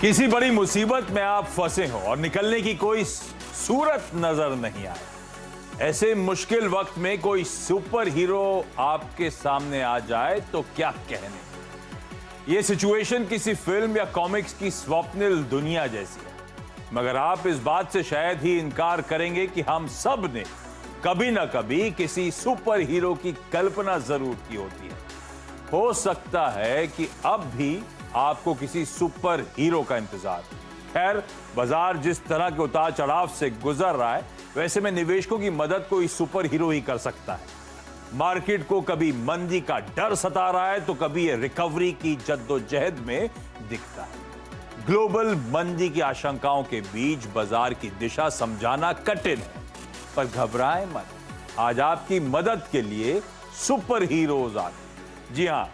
किसी बड़ी मुसीबत में आप फंसे हो और निकलने की कोई सूरत नजर नहीं आए, ऐसे मुश्किल वक्त में कोई सुपर हीरो आपके सामने आ जाए तो क्या कहने। यह सिचुएशन किसी फिल्म या कॉमिक्स की स्वप्निल दुनिया जैसी है, मगर आप इस बात से शायद ही इनकार करेंगे कि हम सब ने कभी ना कभी किसी सुपर हीरो की कल्पना जरूर की होती है। हो सकता है कि अब भी आपको किसी सुपर हीरो का इंतजार। खैर, बाजार जिस तरह के उतार चढ़ाव से गुजर रहा है, वैसे में निवेशकों की मदद कोई सुपर हीरो ही कर सकता है। मार्केट को कभी मंदी का डर सता रहा है तो कभी ये रिकवरी की जद्दोजहद में दिखता है। ग्लोबल मंदी की आशंकाओं के बीच बाजार की दिशा समझाना कठिन है, पर घबराएं मत, आज आपकी मदद के लिए सुपर हीरोज आते हैं। जी हां,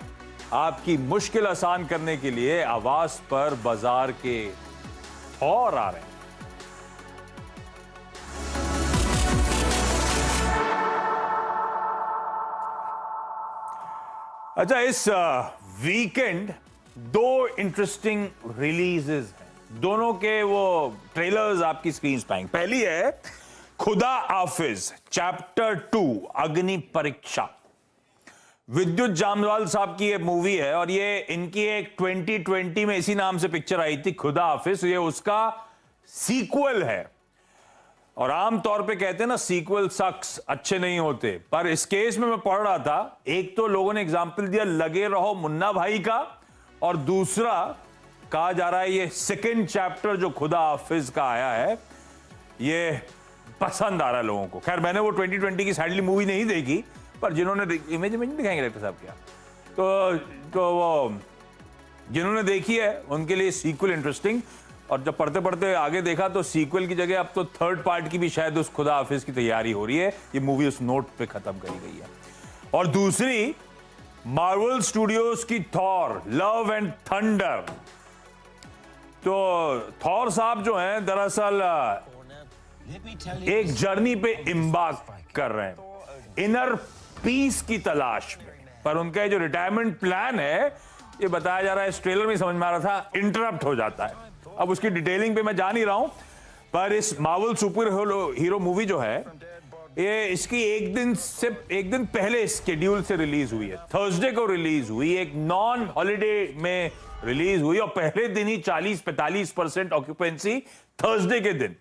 आपकी मुश्किल आसान करने के लिए आवाज पर बाजार के थॉर आ रहे हैं। अच्छा, इस वीकेंड दो इंटरेस्टिंग रिलीजेस हैं, दोनों के वो ट्रेलर्स आपकी स्क्रीन पे आएंगे। पहली है खुदा हाफिज चैप्टर 2 अग्नि परीक्षा। विद्युत जामवाल साहब की ये मूवी है और ये इनकी एक 2020 में इसी नाम से पिक्चर आई थी, खुदा हाफिज। ये उसका सीक्वल है और आमतौर पे कहते हैं ना, सीक्वल सक्स, अच्छे नहीं होते। पर इस केस में मैं पढ़ रहा था, एक तो लोगों ने एग्जाम्पल दिया लगे रहो मुन्ना भाई का, और दूसरा कहा जा रहा है ये सेकंड चैप्टर जो खुदा हाफिज का आया है ये पसंद आ रहा है लोगों को। खैर, मैंने वो 2020 की सैडली मूवी नहीं देखी, पर जिन्होंने इमेज दिखाएंगे डॉक्टर साहब क्या, तो वो जिन्होंने देखी है उनके लिए सीक्वल इंटरेस्टिंग। और जब पढ़ते पढ़ते आगे देखा तो सीक्वल की जगह अब तो थर्ड पार्ट की भी शायद उस खुदा हाफिज की तैयारी हो रही है। ये मूवी उस नोट पे खत्म करी गई है। और दूसरी मार्वल स्टूडियोज की थॉर लव एंड थंडर। तो थॉर साहब जो हैं दरअसल एक जर्नी पे इम्बार्क कर रहे हैं, इनर पीस की तलाश में। पर उनका जो रिटायरमेंट प्लान है, ये बताया जा रहा है, इस ट्रेलर में समझ में आ रहा था, इंटरप्ट हो जाता है। अब उसकी डिटेलिंग पे मैं जा नहीं रहा हूं, पर इस मार्वल सुपर हीरो मूवी जो है ये इसकी एक दिन पहले शेड्यूल से रिलीज हुई है। थर्सडे को रिलीज हुई, एक नॉन हॉलिडे में रिलीज हुई और पहले दिन ही 40-45% ऑक्यूपेंसी थर्सडे के दिन।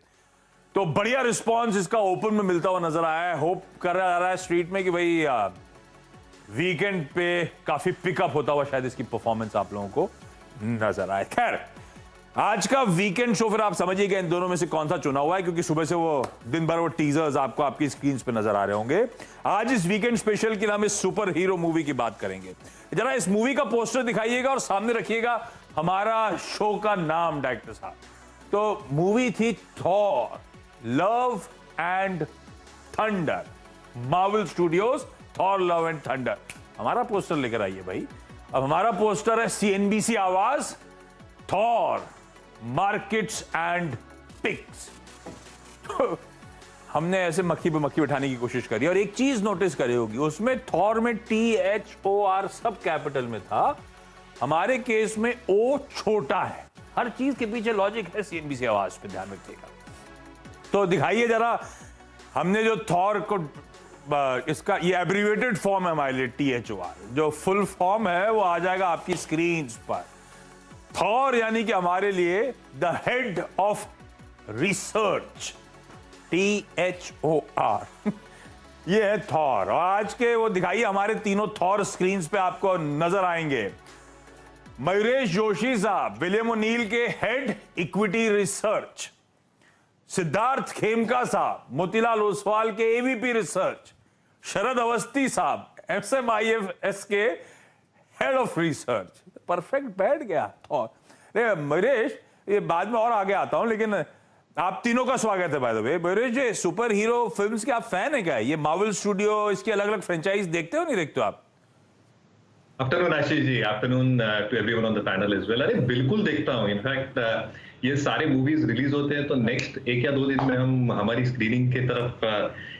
तो बढ़िया रिस्पॉन्स इसका ओपन में मिलता हुआ नजर आया है। होप कर रहा जा रहा है स्ट्रीट में कि भाई वीकेंड पे काफी पिकअप होता हुआ शायद इसकी परफॉर्मेंस आप लोगों को नजर आए। खैर, आज का वीकेंड शो फिर आप समझिएगा इन दोनों में से कौन सा चुना हुआ है, क्योंकि सुबह से वो दिन भर वो टीजर्स आपको आपकी स्क्रीन पे नजर आ रहे होंगे। आज इस वीकेंड स्पेशल के नाम इस सुपर हीरो मूवी की बात करेंगे। जरा इस मूवी का पोस्टर दिखाइएगा और सामने रखिएगा हमारा शो का नाम डायरेक्टर साहब। तो मूवी थी Thor love and thunder, Marvel studios Thor love and thunder. हमारा पोस्टर लेकर आइए भाई। अब हमारा पोस्टर है CNBC आवाज, थॉर मार्केट्स एंड पिक्स। हमने ऐसे मक्खी पे मक्खी बिठाने की कोशिश करी और एक चीज नोटिस करी होगी, उसमें थॉर में THOR सब कैपिटल में था, हमारे केस में O छोटा है। हर चीज के पीछे लॉजिक है, CNBC आवाज पे ध्यान रखिएगा। तो दिखाइए जरा, हमने जो थॉर को इसका ये एब्रीवेटेड फॉर्म है हमारे लिए THOR, जो फुल फॉर्म है वो आ जाएगा आपकी स्क्रीन पर। थॉर यानी कि हमारे लिए the head of research, THOR ये है थॉर। और आज के वो दिखाइए, हमारे तीनों थॉर स्क्रीन पे आपको नजर आएंगे। मयूरेश जोशी साहब विलियम ओनील के head equity research, Siddharth Khemka साहब मोतीलाल ओसवाल के AVP रिसर्च, शरद अवस्थी साहब SMIFS के हेड ऑफ रिसर्च। परफेक्ट बैठ गया थॉर। मयूरेश, ये बाद में और आगे आता हूं, लेकिन आप तीनों का स्वागत है by the way. Mayuresh ji, super hero films के आप फैन है क्या? ये मार्वल स्टूडियो, इसकी अलग अलग फ्रेंचाइज देखते हो नहीं देखते हो आप? Afternoon Ashish ji, afternoon to everyone on the panel as well. अरे बिल्कुल देखता हूं। इनफैक्ट ये सारे मूवीज रिलीज होते हैं तो नेक्स्ट 1 या 2 दिन में हम हमारी स्क्रीनिंग की तरफ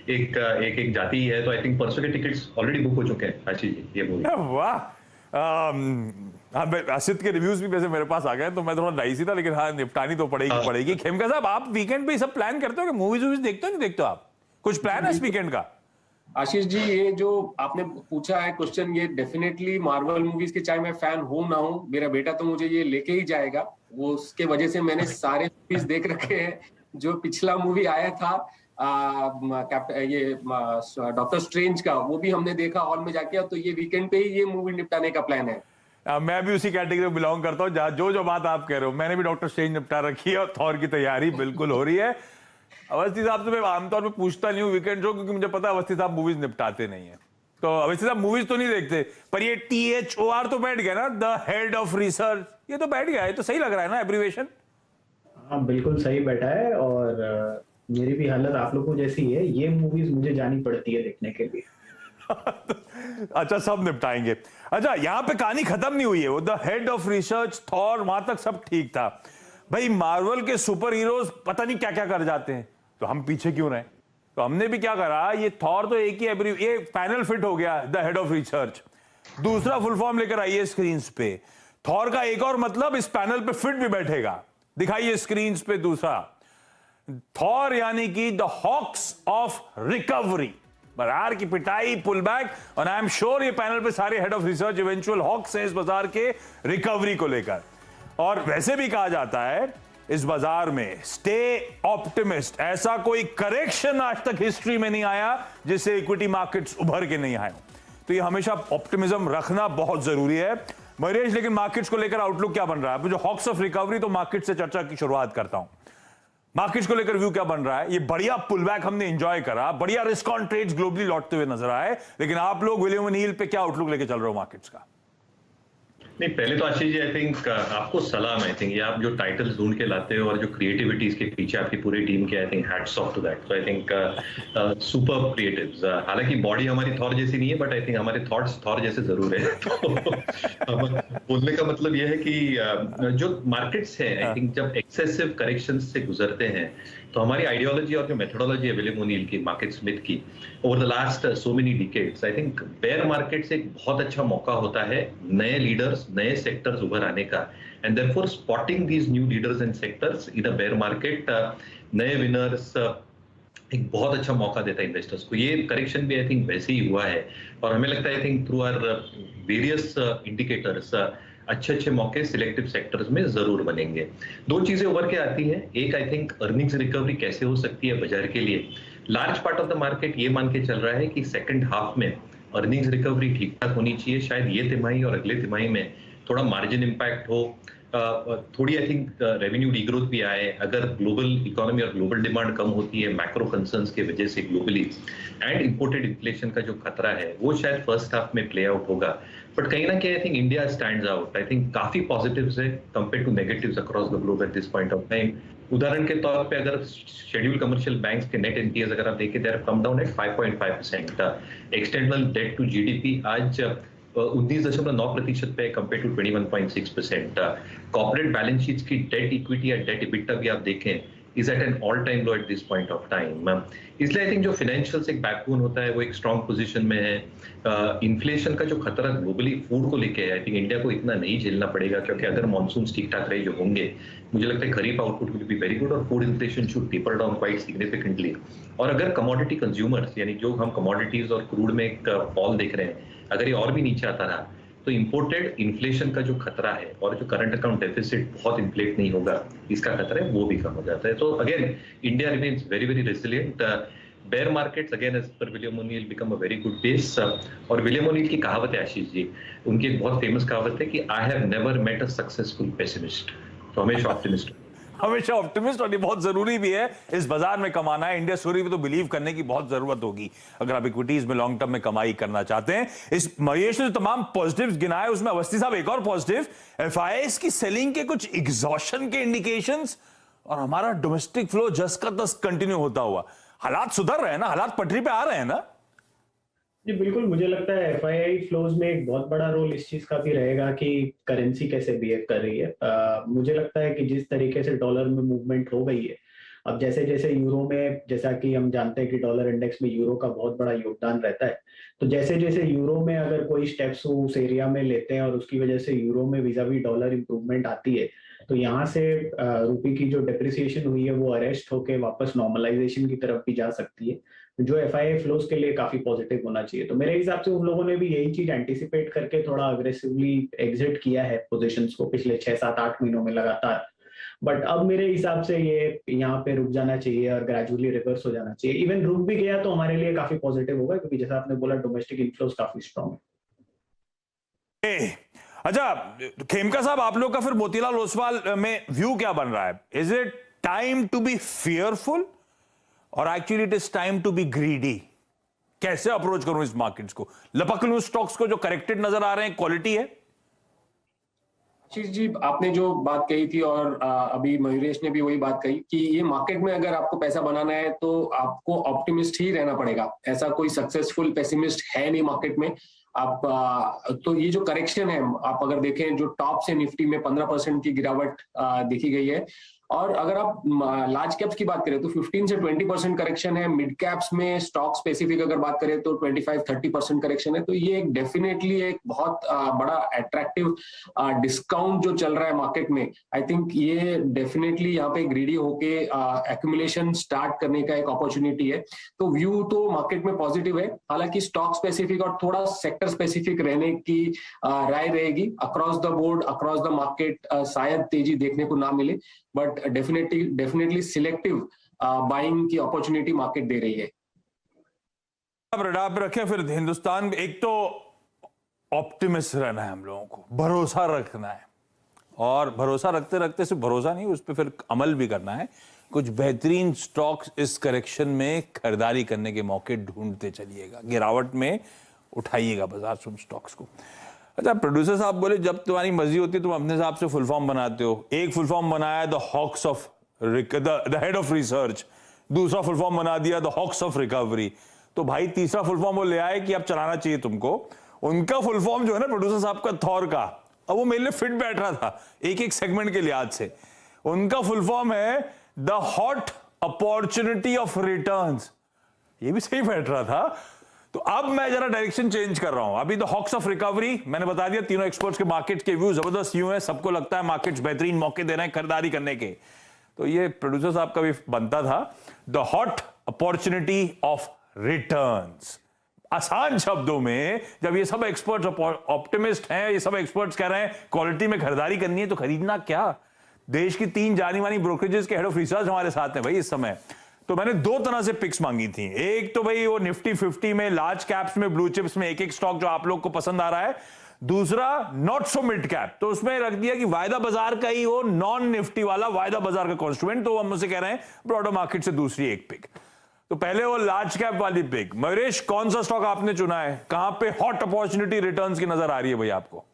एक जाती है। तो आई थिंक परसों के टिकट्स ऑलरेडी बुक हो चुके हैं आशीष जी, ये मूवी। वाह, असित के रिव्यूज भी वैसे मेरे पास आ गए, तो मैं थोड़ा डाइसी था, लेकिन हाँ निपटानी तो पड़ेगी। खेमका साहब, आप वीकेंड पे सब प्लान करते हो कि मूवीज वूवीज देखते हो नहीं देखते हो आप? कुछ प्लान है इस वीकेंड का? आशीष जी, ये जो आपने पूछा है क्वेश्चन, ये डेफिनेटली मार्वल मूवीज के, चाहे मैं फैन हूं ना हूं, मेरा बेटा तो मुझे ये लेके ही जाएगा। वो उसके वजह से मैंने सारे मूवीज देख रखे हैं। जो पिछला मूवी आया था ये डॉक्टर स्ट्रेंज का, वो भी हमने देखा हॉल में जाके। तो ये वीकेंड पे ही ये मूवी निपटाने का प्लान है। मैं भी उसी कैटेगरी में बिलोंग करता हूँ, जहां जो बात आप कह रहे हो, मैंने भी डॉक्टर स्ट्रेंज निपटा रखी है और थॉर की तैयारी बिल्कुल हो रही है। अवस्थी साहब से मैं आमतौर पर पूछता नहीं हूँ वीकेंड शो, क्योंकि मुझे पता है अवस्थी साहब मूवीज निपटाते नहीं है। तो अवस्थी साहब मूवीज तो नहीं देखते, पर ये THOR तो बैठ गया ना, द हेड ऑफ रिसर्च, ये तो बैठ गया है, तो सही लग रहा है ना एब्रीवेशन? हाँ बिल्कुल सही बैठा है, और मेरी भी हालत आप लोगों जैसी है। ये मूवीज मुझे जानी पड़ती है देखने के लिए। अच्छा, सब निपटाएंगे। अच्छा, यहाँ पे कहानी खत्म नहीं हुई है। वो the head of research, Thor, वहां तक सब ठीक था। भाई मार्वल के सुपर हीरोज पता नहीं क्या क्या कर जाते हैं, तो हम पीछे क्यों रहे? तो हमने भी क्या करा, ये थॉर तो एक ही ये पैनल फिट हो गया, द हेड ऑफ रिसर्च, दूसरा फुल फॉर्म लेकर आइए स्क्रीन पे। थॉर का एक और मतलब इस पैनल पे फिट भी बैठेगा, दिखाइए स्क्रीन पे दूसरा। थॉर यानी कि द हॉक्स ऑफ रिकवरी, बाजार की पिटाई, पुल बैक, और आई एम श्योर ये पैनल पे सारे head of research eventual hawks हैं इस बाजार के रिकवरी को लेकर। और वैसे भी कहा जाता है इस बाजार में स्टे ऑप्टिमिस्ट, ऐसा कोई करेक्शन आज तक हिस्ट्री में नहीं आया जिससे इक्विटी मार्केट्स उभर के नहीं आए। तो ये हमेशा ऑप्टिमिज्म रखना बहुत जरूरी है। महेश, लेकिन मार्केट्स को लेकर आउटलुक क्या बन रहा है? जो हॉक्स ऑफ रिकवरी, तो मार्केट से चर्चा की शुरुआत करता हूं। मार्केट्स को लेकर व्यू क्या बन रहा है? ये बढ़िया पुलबैक हमने एंजॉय करा, बढ़िया रिस्क ऑन ट्रेड्स ग्लोबली लौटते हुए नजर आए, लेकिन आप लोग विलियम ओनील पे क्या आउटलुक लेके चल रहे हो मार्केट्स का? नहीं, पहले तो आशीष जी, आई थिंक आपको सलाम। आई थिंक ये आप जो टाइटल्स ढूंढ के लाते हो और जो क्रिएटिविटी इसके पीछे आपकी पूरी टीम के, I think hats off to that. तो आई थिंक सुपर क्रिएटिव्स। हालांकि बॉडी हमारी थॉर जैसी नहीं है, बट आई थिंक हमारे थॉट्स थॉर जैसे जरूर है। तो बोलने का मतलब ये है कि जो मार्केट्स है, आई थिंक जब एक्सेसिव करेक्शंस से गुजरते हैं, तो हमारी आइडियोलॉजी और जो मेथोडोलॉजी है विलियम ओनील की, मार्केट स्मिथ की, over the last so many decades, I think bear markets एक बहुत अच्छा मौका होता है नए लीडर्स, नए सेक्टर्स उभर आने का। And therefore spotting these new leaders and sectors in a bear market, नए विनर्स, एक बहुत अच्छा मौका देता है इन्वेस्टर्स को। ये करेक्शन भी आई थिंक वैसे ही हुआ है, और हमें लगता है I think through our various indicators अच्छे अच्छे मौके सिलेक्टिव सेक्टर्स में जरूर बनेंगे। दो चीजें उभर के आती हैं। एक, आई थिंक अर्निंग्स रिकवरी कैसे हो सकती है बाजार के लिए। Large part of the market ये मान के चल रहा है कि सेकंड हाफ में अर्निंग्स रिकवरी ठीक ठाक होनी चाहिए। शायद ये तिमाही और अगले तिमाही में थोड़ा मार्जिन इंपैक्ट हो, थोड़ी आई थिंक रेवेन्यू डीग्रोथ भी आए। अगर ग्लोबल इकोनॉमी और ग्लोबल डिमांड कम होती है मैक्रो कंसर्न्स की वजह से ग्लोबली, एंड इंपोर्टेड इन्फ्लेशन का जो खतरा है वो शायद फर्स्ट हाफ में प्ले आउट होगा। बट कहीं ना कहीं I think India stands out. I think काफी पॉजिटिव्स है compare to negatives across the globe at this point of time. उदाहरण के तौर पे अगर शेड्यूल कमर्शियल बैंक्स के नेट एनपीएस अगर आप देखें, they have come down at 5.5%। External debt to GDP आज 19.9% पे compare to 21.6%। Corporate balance sheets की डेट इक्विटी या डेट इबिटा भी आप देखें is at an all time low at this point of time. इसलिए आई थिंक जो financials एक बैकबोन होता है वो एक स्ट्रॉन्ग पोजीशन में है। इन्फ्लेशन का जो खतरा ग्लोबली फूड को लेके है, आई थिंक इंडिया को इतना नहीं झेलना पड़ेगा, क्योंकि अगर मॉनसून ठीक ठाक रहे जो होंगे, मुझे लगता है kharif output will be very good और food inflation should taper down quite significantly. और अगर कमोडिटी कंज्यूमर्स, यानी जो हम कमोडिटीज और क्रूड में एक फॉल देख रहे हैं, अगर ये और भी नीचे आता रहा, तो इंपोर्टेड इन्फ्लेशन का जो खतरा है और जो करंट अकाउंट डेफिसिट बहुत इन्फ्लेट नहीं होगा, इसका खतरा है वो भी कम हो जाता है। तो again India remains very very resilient. Bear markets again as per William O'Neil become a very good base. और विलियम ओनील की कहावत है आशीष जी, उनकी एक बहुत फेमस कहावत है कि I have never met a successful pessimist. तो हमेशा ऑप्टिमिस्ट, हमेशा ऑप्टिमिस्ट, और ये बहुत जरूरी भी है। इस बाजार में कमाना है, इंडिया स्टोरी में तो बिलीव करने की बहुत जरूरत होगी अगर आप इक्विटीज में लॉन्ग टर्म में कमाई करना चाहते हैं। इस महेश ने जो तमाम पॉजिटिव्स गिनाए, उसमें अवस्थी साहब एक और पॉजिटिव, एफआईआईज की सेलिंग के कुछ एग्जॉशन के इंडिकेशंस, और हमारा डोमेस्टिक फ्लो जस्ट का तस कंटिन्यू होता हुआ। हालात सुधर रहे हैं ना, हालात पटरी पे आ रहे हैं ना? जी बिल्कुल, मुझे लगता है एफआईआई फ्लोज में एक बहुत बड़ा रोल इस चीज का भी रहेगा कि करेंसी कैसे बिहेव कर रही है। मुझे लगता है कि जिस तरीके से डॉलर में मूवमेंट हो गई है, अब जैसे जैसे यूरो में, जैसा कि हम जानते हैं कि डॉलर इंडेक्स में यूरो का बहुत बड़ा योगदान रहता है, तो जैसे जैसे यूरो में अगर कोई स्टेप्स उस एरिया में लेते हैं और उसकी वजह से यूरो में वीजावी डॉलर इंप्रूवमेंट आती है, तो यहाँ से रुपये की जो डेप्रिसिएशन हुई है वो अरेस्ट होके वापस नॉर्मलाइजेशन की तरफ भी जा सकती है, जो एफआईआई फ्लोज के लिए काफी पॉजिटिव होना चाहिए। तो मेरे हिसाब से उन लोगों ने भी यही चीज एंटिसिपेट करके थोड़ा अग्रेसिवली एग्जिट किया है पोजीशंस को पिछले 6-7-8 महीनों में लगातार। बट अब मेरे हिसाब से ये यहाँ पे रुक जाना चाहिए और ग्रेजुअली रिवर्स हो जाना चाहिए। इवन रुक भी गया तो हमारे लिए काफी पॉजिटिव होगा, क्योंकि जैसा आपने बोला डोमेस्टिक इन्फ्लोज काफी स्ट्रॉन्ग है। अच्छा खेमका साहब, आप लोग का फिर मोतीलाल ओसवाल में व्यू क्या बन रहा है? Is it time to be fearful और actually it is time to be greedy? कैसे अप्रोच करूं इस मार्केट्स को? लपक लूं स्टॉक्स को जो करेक्टेड नजर आ रहे हैं, क्वालिटी है? आशीष जी, आपने जो बात कही थी और अभी मयूरेश ने भी वही बात कही कि ये मार्केट में अगर आपको पैसा बनाना है तो आपको ऑप्टिमिस्ट ही रहना पड़ेगा। ऐसा कोई सक्सेसफुल पेसिमिस्ट है नहीं मार्केट में। आप तो ये जो करेक्शन है, आप अगर देखें जो टॉप से निफ्टी में 15% की गिरावट देखी गई है, और अगर आप लार्ज कैप्स की बात करें तो 15 से 20% करेक्शन है। मिड कैप्स में स्टॉक स्पेसिफिक अगर बात करें तो 25-30% करेक्शन है। तो ये एक डेफिनेटली एक बहुत बड़ा अट्रैक्टिव डिस्काउंट जो चल रहा है मार्केट में। आई थिंक ये डेफिनेटली यहाँ पे ग्रीडी होके एक्यूमुलेशन स्टार्ट करने का एक अपॉर्चुनिटी है। तो व्यू तो मार्केट में पॉजिटिव है, हालांकि स्टॉक स्पेसिफिक और थोड़ा सेक्टर स्पेसिफिक रहने की राय रहेगी। Across the board, across the market शायद तेजी देखने को ना मिले, बट डेफिनेटली सिलेक्टिव बाइंग की अपॉर्चुनिटी मार्केट दे रही है। अब रडार पे रखें फिर हिंदुस्तान में। एक तो ऑप्टिमिस्ट रहना है हम लोगों को, भरोसा रखना है, और भरोसा रखते रखते सिर्फ भरोसा नहीं, उस पर फिर अमल भी करना है। कुछ बेहतरीन स्टॉक्स इस करेक्शन में खरीदारी करने के मौके ढूंढते चलिएगा, गिरावट में उठाइएगा बाजार से स्टॉक्स को। अच्छा प्रोड्यूसर साहब बोले जब तुम्हारी मर्जी होती है तुम अपने हिसाब से फुल फॉर्म बनाते हो। एक फुल फॉर्म बनाया the hawks of the head of research, दूसरा फुल फॉर्म बना दिया द हॉक्स ऑफ रिकवरी। तो भाई तीसरा फुल फॉर्म वो ले आए कि अब चलाना चाहिए तुमको। उनका फुल फॉर्म जो है ना प्रोड्यूसर साहब का, थॉर का, अब वो मेरे लिए फिट बैठ रहा था एक एक सेगमेंट के लिहाज से। उनका फुल फॉर्म है the hot opportunity of returns, ये भी सही बैठ रहा था। तो अब मैं जरा डायरेक्शन चेंज कर रहा हूं। अभी द हॉक्स ऑफ रिकवरी मैंने बता दिया, तीनों एक्सपर्ट्स के मार्केट के व्यू जबरदस्त व्यू है, सबको लगता है मार्केट्स बेहतरीन मौके दे रहे हैं खरीदारी करने के। तो ये प्रोड्यूसर साहब का भी बनता था the hot opportunity of returns. आसान शब्दों में जब ये सब एक्सपर्ट्स ऑप्टिमिस्ट हैं, ये सब एक्सपर्ट्स कह रहे हैं क्वालिटी में खरीदारी करनी है, तो खरीदना क्या? देश की 3 जानी मानी ब्रोकरेजेस के हेड ऑफ रिसर्च हमारे साथ हैं भाई इस समय। तो मैंने 2 तरह से पिक्स मांगी थी। एक तो भाई वो निफ्टी 50 में, लार्ज कैप्स में, ब्लू चिप्स में एक एक स्टॉक जो आप लोग को पसंद आ रहा है। दूसरा नॉट सो मिड कैप, तो उसमें रख दिया कि वायदा बाजार का ही हो, नॉन निफ्टी वाला वायदा बाजार का कॉन्स्टिट्यूएंट। तो हम मुझसे कह रहे हैं ब्रॉडर मार्केट से दूसरी एक पिक। तो पहले वो लार्ज कैप वाली पिक। मयूरेश कौन सा स्टॉक आपने चुना है? कहां पे हॉट अपॉर्चुनिटी रिटर्न्स की नजर आ रही है भाई आपको?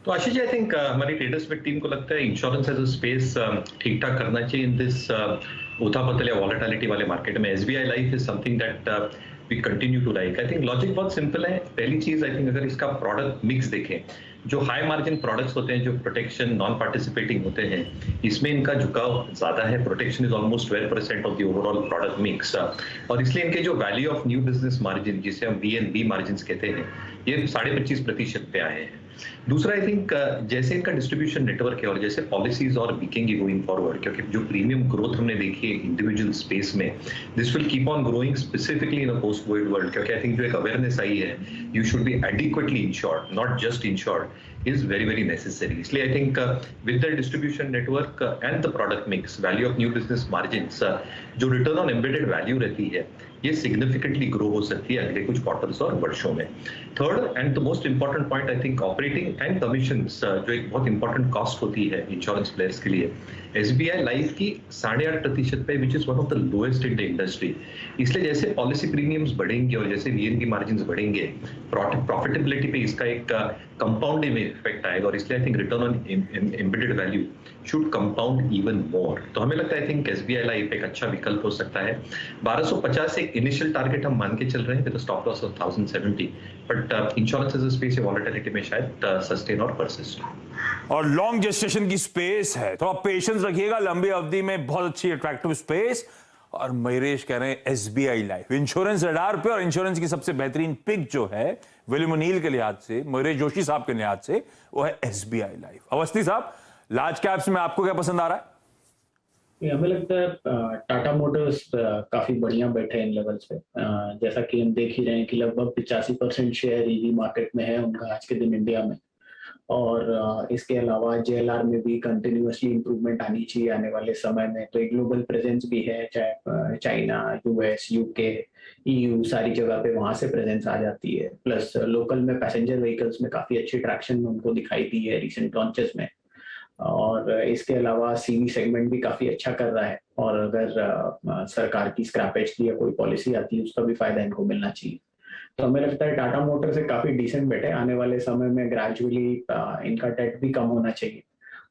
तो आशीष जी, आई थिंक हमारी ट्रेडर्स में टीम को लगता है इंश्योरेंस एज अ स्पेस ठीक ठाक करना चाहिए इन दिस उथापतल या वॉलेटिलिटी वाले मार्केट में। SBI life is something that we continue to like. I think logic बहुत सिंपल है। पहली चीज आई थिंक अगर इसका प्रोडक्ट मिक्स देखें, जो हाई मार्जिन प्रोडक्ट्स होते हैं, जो प्रोटेक्शन नॉन पार्टिसिपेटिंग होते हैं, इसमें इनका झुकाव ज्यादा है। Protection is almost 12% of the overall product mix, और इसलिए इनके जो value of new business margin, जिसे हम VNB मार्जिन कहते हैं, ये 25.5% पे आए हैं। दूसरा आई थिंक जैसे इनका डिस्ट्रीब्यूशन नेटवर्क है और जैसे पॉलिसीज और बिकेंगी गोइंग फॉरवर्ड, क्योंकि जो प्रीमियम ग्रोथ हमने देखी है इंडिविजुअल स्पेस में, this will keep on growing specifically in a post Covid world. क्योंकि आई थिंक जो एक अवेयरनेस आई है, you should be adequately insured, not just insured, is very necessary. इसलिए I think with the distribution network and the product mix, value of new business margins, जो return on embedded value रहती है, ये significantly grow हो सकती है अगले कुछ क्वार्टर्स और वर्षों में। Third and the most important point I think operating and commissions, जो एक बहुत इंपॉर्टेंट कॉस्ट होती है इंश्योरेंस प्लेयर्स के लिए, SBI लाइफ की 8.5% पे, which is one of the lowest in the industry. इसलिए जैसे पॉलिसी प्रीमियम्स बढ़ेंगे और जैसे VNB मार्जिन्स बढ़ेंगे, प्रॉफिटेबिलिटी पे इसका एक कंपाउंडिंग इफेक्ट आएगा, और इसलिए I think return on embedded value should compound even more. तो हमें लगता है आई थिंक SBI लाइफ एक अच्छा विकल्प हो सकता है। 1250 एक इनिशियल टारगेट हम मान के चल रहे हैं with stop loss of 1070, but insurance as a space या वॉलेटिलिटी में शायद सस्टेन और परसिस्ट। और लॉन्ग जेस्टेशन की स्पेस है, थोड़ा पेशेंस रखिएगा, लंबी अवधि में बहुत अच्छी अट्रैक्टिव स्पेस। और मयरेश कह रहे हैं एसबीआई लाइफ इंश्योरेंस रडार पे, और इंश्योरेंस की सबसे बेहतरीन पिक जो है विलियम ओनील के लिहाज से, मयरेश जोशी साहब के लिहाज से, वो है एसबीआई लाइफ। अवस्थी साहब, लार्ज कैप्स में आपको क्या पसंद आ रहा है? हमें लगता है टाटा मोटर्स काफी बढ़िया बैठे हैं इन लेवल्स पे। जैसा कि हम देख ही रहे हैं कि लगभग 85% शेयर ईवी मार्केट में है उनका आज के दिन इंडिया में, और इसके अलावा जेएलआर में भी कंटिन्यूअसली इंप्रूवमेंट आनी चाहिए आने वाले समय में। तो एक ग्लोबल प्रेजेंस भी है, चाहे चाइना, यूएस, यूके, ईयू, सारी जगह पे वहां से प्रेजेंस आ जाती है। प्लस लोकल में पैसेंजर व्हीकल्स में काफी अच्छी ट्रैक्शन उनको दिखाई दी है रिसेंट लॉन्चेस में, और इसके अलावा सीवी सेगमेंट भी काफी अच्छा कर रहा है। और अगर सरकार की स्क्रैपेज की या कोई पॉलिसी आती है उसका भी फायदा इनको मिलना चाहिए। तो हमें लगता है टाटा मोटर से काफी डिसेंट बेट है। आने वाले समय में ग्रेजुअली इनका डेट भी कम होना चाहिए।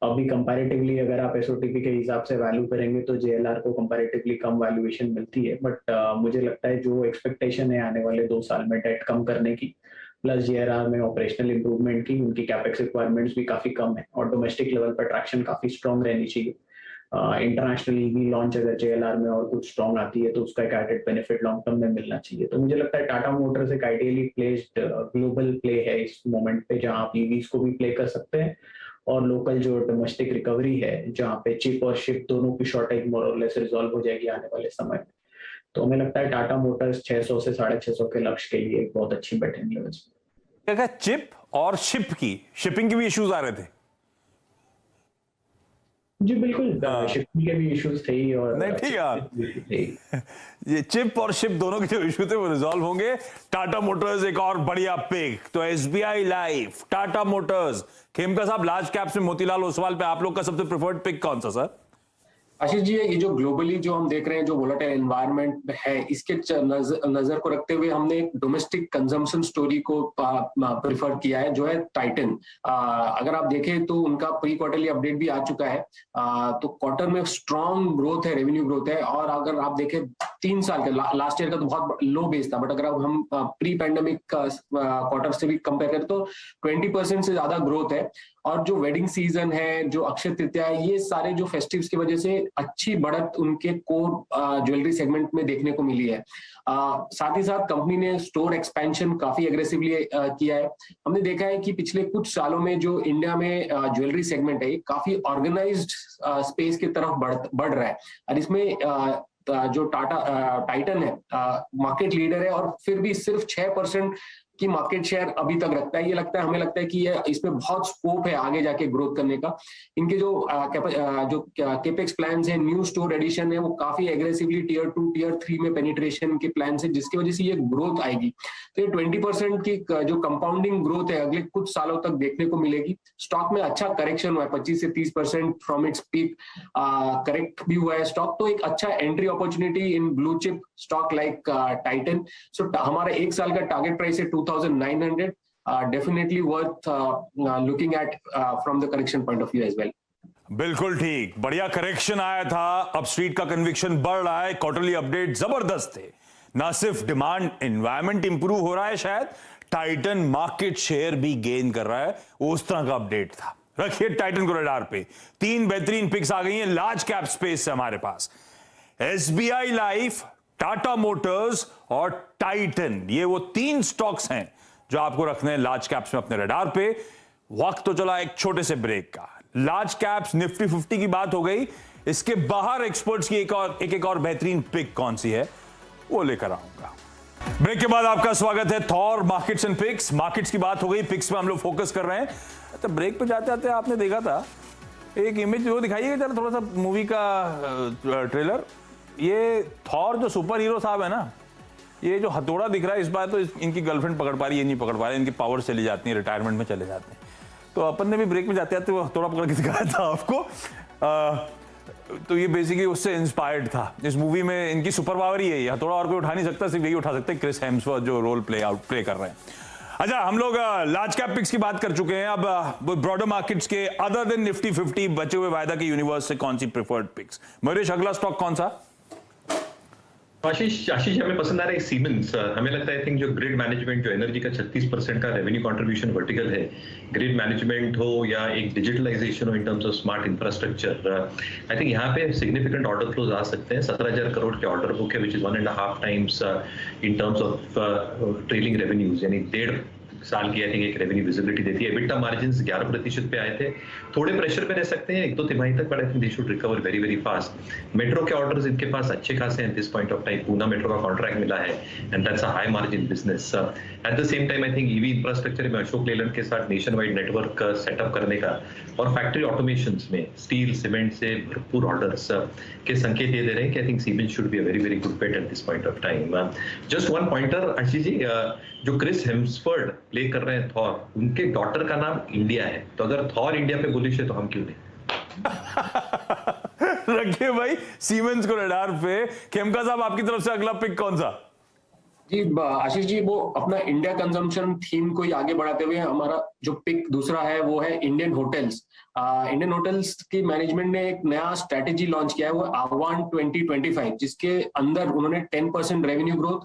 अभी कंपैरेटिवली अगर आप एसओटीपी के हिसाब से वैल्यू करेंगे तो जेएलआर को कंपैरेटिवली कम वैल्यूएशन मिलती है, बट मुझे लगता है जो एक्सपेक्टेशन है आने वाले 2 साल में डेट कम करने की, प्लस जेआरआर में ऑपरेशनल इंप्रूवमेंट की, उनकी कैपेक्स रिक्वायरमेंट्स भी काफी कम है, और डोमेस्टिक लेवल पर ट्रैक्शन काफी स्ट्रॉन्ग रहनी चाहिए। इंटरनेशनल ईवी लॉन्च अगर जेएलआर में और कुछ स्ट्रॉन्ग आती है तो उसका एक एडेड बेनिफिट लॉन्ग टर्म में मिलना चाहिए। तो मुझे लगता है टाटा मोटर्स एक आइडियली प्लेस्ड ग्लोबल प्ले है इस मोमेंट पे, जहां आप ईवीज को भी प्ले कर सकते हैं, और लोकल जो डोमेस्टिक रिकवरी है जहाँ पे चिप और शिप दोनों की शॉर्टेज मोर और लेस रिजॉल्व हो जाएगी आने वाले समय में। तो हमें लगता है टाटा मोटर्स 600 से 650 के लक्ष्य के लिए एक बहुत अच्छी बेट है लेवल्स। क्या चिप और शिपिंग की भी इश्यूज आ रहे थे? जी बिल्कुल, शिपिंग के भी इश्यूज थे ही, और नहीं ठीक है, ये चिप और शिप दोनों के जो इशू थे वो रिजॉल्व होंगे। टाटा मोटर्स एक और बढ़िया पिक, तो SBI life, Tata Motors. Khemka साहब, लार्ज कैप्स में मोतीलाल ओसवाल पे आप लोग का सबसे प्रेफर्ड पिक कौन सा सर? आशीष जी, ये जो ग्लोबली जो हम देख रहे हैं जो वोलेटाइल एनवायरनमेंट है, इसके नजर को रखते हुए हमने एक डोमेस्टिक कंजम्पशन स्टोरी को प्रिफर किया है, जो है टाइटन। अगर आप देखें तो उनका प्री क्वार्टरली अपडेट भी आ चुका है। तो क्वार्टर में स्ट्रॉन्ग ग्रोथ है, रेवेन्यू ग्रोथ है, और अगर आप देखें 3 साल का लास्ट ईयर का तो बहुत लो बेस था, बट अगर अब हम प्री पैंडेमिक क्वार्टर से भी कंपेयर करें तो 20% से ज्यादा ग्रोथ है। और जो वेडिंग सीजन है, जो अक्षय तृतीया है, ये सारे जो फेस्टिव्स की वजह से अच्छी बढ़त उनके कोर ज्वेलरी सेगमेंट में देखने को मिली है। साथ ही साथ कंपनी ने स्टोर एक्सपेंशन काफी एग्रेसिवली किया है। हमने देखा है कि पिछले कुछ सालों में जो इंडिया में ज्वेलरी सेगमेंट है, ये काफी ऑर्गेनाइज्ड स्पेस की तरफ बढ़ रहा है, और इसमें जो टाइटन है मार्केट लीडर है, और फिर भी सिर्फ 6% की मार्केट शेयर अभी तक रखता है। हमें लगता है कि ये इसमें बहुत स्कोप है आगे जाके ग्रोथ करने का। इनके जो केपेक्स प्लान्स है, न्यू स्टोर एडिशन है, वो काफी एग्रेसिवली टियर 2 टियर 3 में पेनिट्रेशन के प्लान है, जिसकी वजह से ये ग्रोथ आएगी। तो ये 20% की जो कंपाउंडिंग ग्रोथ है अगले कुछ सालों तक देखने को मिलेगी। स्टॉक में अच्छा करेक्शन हुआ है, 25 से 30% फ्रॉम इट्स पीक करेक्ट भी हुआ है स्टॉक। तो एक अच्छा entry opportunity in blue chip stock like Titan. So हमारा 1 साल का टारगेट प्राइस है 2900, definitely worth looking at from the correction point of view as well. बिल्कुल ठीक, बढ़िया करेक्शन आया था, अब स्ट्रीट का कन्विक्शन बढ़ रहा है, क्वार्टरली अपडेट जबरदस्त थे। ना सिर्फ डिमांड एनवायरनमेंट इंप्रूव हो रहा है, शायद टाइटन मार्केट शेयर भी गेन कर रहा है, उस तरह का अपडेट था। रखिए टाइटन को रडार पे। 3 बेहतरीन पिक्स आ गई हैं लार्ज कैप स्पेस से हमारे पास, एसबीआई लाइफ, टाटा मोटर्स और टाइटन। ये वो 3 स्टॉक्स हैं जो आपको रखने हैं लार्ज कैप्स में अपने रडार पे। वक्त तो चला एक छोटे से ब्रेक का। लार्ज कैप्स निफ्टी 50 की बात हो गई, इसके बाहर एक्सपर्ट्स की एक और बेहतरीन पिक कौन सी है वो लेकर आऊंगा। ब्रेक के बाद आपका स्वागत है Thor markets and picks. Markets की बात हो गई, पिक्स पे हम लोग फोकस कर रहे हैं। तो ब्रेक पे जाते जाते आपने देखा था एक इमेज, वो दिखाइएगा जरा थोड़ा सा मूवी का ट्रेलर। ये थॉर जो सुपर हीरो साहब है ना, ये जो हथौड़ा दिख रहा है, इस बार तो इनकी गर्लफ्रेंड पकड़ पा रही है, ये नहीं पकड़ पा रही, इनकी पावर चली जाती है, रिटायरमेंट में चले जाते हैं। तो अपन ने भी ब्रेक में जाते जाते वो हथौड़ा पकड़ के दिखाया था आपको। तो ये बेसिकली उससे इंस्पायर्ड था। इस मूवी में इनकी सुपर पावर ही है, ये हथौड़ा और कोई उठा नहीं सकता, सिर्फ यही उठा सकते क्रिस हेम्सवर्थ जो रोल प्ले कर रहे हैं। अच्छा, हम लोग लार्ज कैप पिक्स की बात कर चुके हैं, अब ब्रॉडर मार्केट्स के अदर देन निफ्टी 50 बचे हुए वायदा के यूनिवर्स से कौन सी प्रेफर्ड पिक्स? मरीश, अगला स्टॉक कौन सा? आशीष हमें पसंद आ रहा है सीमेंस। हमें लगता है आई थिंक जो ग्रिड मैनेजमेंट, जो एनर्जी का 36% का रेवेन्यू कंट्रीब्यूशन वर्टिकल है, ग्रिड मैनेजमेंट हो या एक डिजिटलाइजेशन हो in terms of smart infrastructure, I think यहाँ पे सिग्निफिकेंट ऑर्डर फ्लोज आ सकते हैं। 17,000 करोड़ के ऑर्डर बुक है, which is 1.5 times in terms of trailing revenues, यानी 1.5 साल की आई थिंक एक रेवेन्यू विजिबिलिटी देती है। एबिटा मार्जिन्स 11% पे आए थे, थोड़े प्रेशर पे रह सकते हैं 1-2 तिमाही तक, but I think they should recover very very fast. Metro के ऑर्डर्स इनके पास अच्छे खासे हैं this point of time. Poona metro का कॉन्ट्रैक्ट मिला है and that's a high margin business. At the same time I think EV infrastructure में अशोक लेलैंड के साथ नेशन वाइड नेटवर्क सेटअप करने का और फैक्ट्री ऑटोमेशन में स्टील सीमेंट से भरपूर ऑर्डर्स के संकेत ये दे रहे हैं कि I think cement should be a very very good bet at this point of time. Just one pointer Ashish ji, जो क्रिस हेम्सफोर्ड प्ले कर रहे हैं थॉर, उनके डॉटर का नाम इंडिया है, तो अगर थॉर इंडिया पे बुलिश है तो हम क्यों नहीं? रखिए भाई सीमेंस को रडार पे। खेमका साहब, आपकी तरफ से अगला पिक कौन सा? जी आशीष जी, वो अपना इंडिया कंजम्पशन थीम को ही आगे बढ़ाते हुए हमारा जो पिक दूसरा है वो है इंडियन होटल्स। इंडियन होटल्स की मैनेजमेंट ने एक नया स्ट्रेटेजी लॉन्च किया है, वो आह्वान 2025, जिसके अंदर उन्होंने 10% रेवेन्यू ग्रोथ,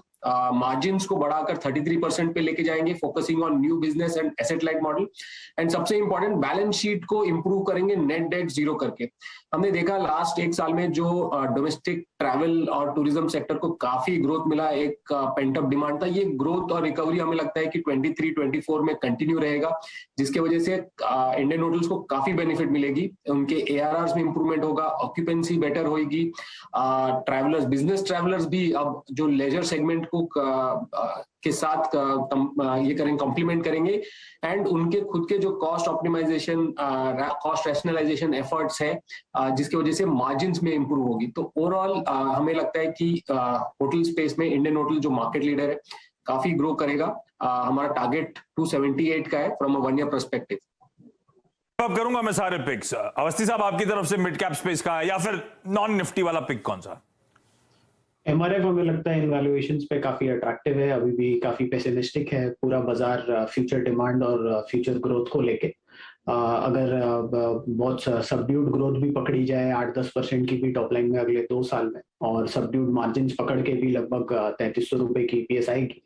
मार्जिन्स को बढ़ाकर 33% पे लेके जाएंगे, focusing on new business and asset light model, and सबसे इंपॉर्टेंट बैलेंस शीट को इंप्रूव करेंगे नेट डेट जीरो करके। हमने देखा लास्ट 1 साल में जो डोमेस्टिक ट्रैवल और टूरिज्म सेक्टर को काफी ग्रोथ मिला, एक पेंटअप डिमांड था, ये ग्रोथ और रिकवरी हमें लगता है कि 23-24 में कंटिन्यू रहेगा, जिसके वजह से इंडियन होटल्स को काफी बेनिफिट मिलेगी। उनके ARRs में इंप्रूवमेंट होगा, ऑक्यूपेंसी बेटर होगी, ट्रैवलर्स, बिजनेस ट्रैवलर्स भी अब जो लेजर सेगमेंट को के साथ ये करेंगे, कॉम्प्लीमेंट करेंगे, एंड उनके खुद के जो cost optimisation, cost rationalisation efforts है, जिसकी वजह से मार्जिन्स में इंप्रूव होगी। तो ओवरऑल हमें लगता है कि होटल स्पेस में इंडियन होटल जो मार्केट लीडर है काफी ग्रो करेगा। हमारा टारगेट 278 का है फ्रॉम अ 1 ईयर पर्सपेक्टिव। अब करूंगा मैं सारे पिक्स। अवस्थी साहब, आपकी तरफ से मिड कैप स्पेस का या फिर नॉन निफ्टी वाला पिक कौन सा? MRF हमें लगता है इन वैल्यूएशंस पे काफी अट्रैक्टिव है, अभी भी काफी पेसिमिस्टिक है पूरा बाजार फ्यूचर डिमांड और फ्यूचर ग्रोथ को लेके। अगर बहुत सबड्यूड ग्रोथ भी पकड़ी जाए 8-10% की भी टॉप लाइन में अगले 2 साल में, और सबड्यूड मार्जिन्स पकड़ के भी लगभग 3300 रुपए की EPS आएगी,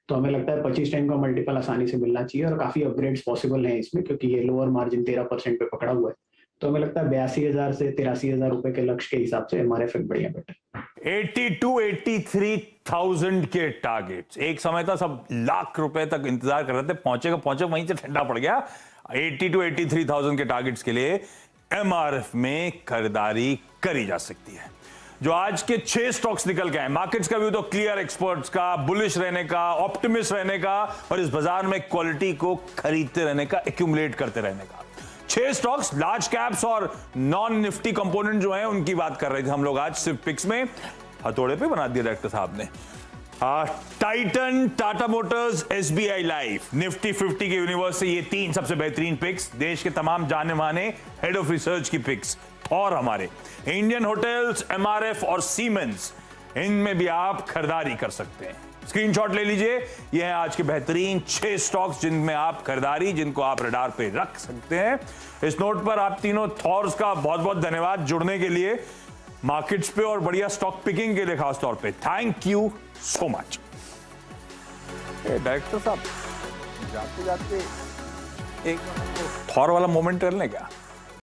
तो हमें लगता है 25 टाइम का मल्टीपल आसानी से मिलना चाहिए, और काफी अपग्रेड्स पॉसिबल हैं इसमें, क्योंकि ये लोअर मार्जिन 13% पे पकड़ा हुआ है। तो हमें लगता है 82,000 से 83,000 रुपए के लक्ष्य के हिसाब से MRF एक बढ़िया बेट है। 82-83,000 के टारगेट्स, एक समय था सब लाख रुपए तक इंतजार कर रहे थे, पहुंचे वहीं से ठंडा पड़ गया। 82-83,000 के टारगेट्स के लिए MRF में खरीदारी करी जा सकती है। जो आज के 6 स्टॉक्स निकल के आए, मार्केट्स का व्यू तो क्लियर, एक्सपर्ट्स का, बुलिश रहने का, ऑप्टिमिस्ट रहने का, और इस बाजार में क्वालिटी को खरीदते रहने का, एक्यूमुलेट करते रहने का। 6 स्टॉक्स, लार्ज कैप्स और नॉन निफ्टी कंपोनेंट जो है उनकी बात कर रहे थे हम लोग आज सिर्फ पिक्स में। हथौड़े पे बना दिया डायरेक्टर साहब ने। Titan, Tata Motors, SBI life, Nifty 50 के यूनिवर्स से ये 3 सबसे बेहतरीन पिक्स, देश के तमाम जाने माने हेड ऑफ रिसर्च की पिक्स, और हमारे इंडियन होटल्स, MRF और सीमेंस, इनमें भी आप खरीदारी कर सकते हैं। स्क्रीनशॉट ले लीजिए, ये है आज के बेहतरीन 6 स्टॉक्स जिनमें आप खरीदारी, जिनको आप रडार पे रख सकते हैं। इस नोट पर आप तीनों थॉर्स का बहुत बहुत धन्यवाद जुड़ने के लिए, मार्केट्स पे और बढ़िया स्टॉक पिकिंग के लिए खास तौर पे thank you so much. Director साहब, जाते जाते एक थॉर वाला मोमेंट कर लें क्या?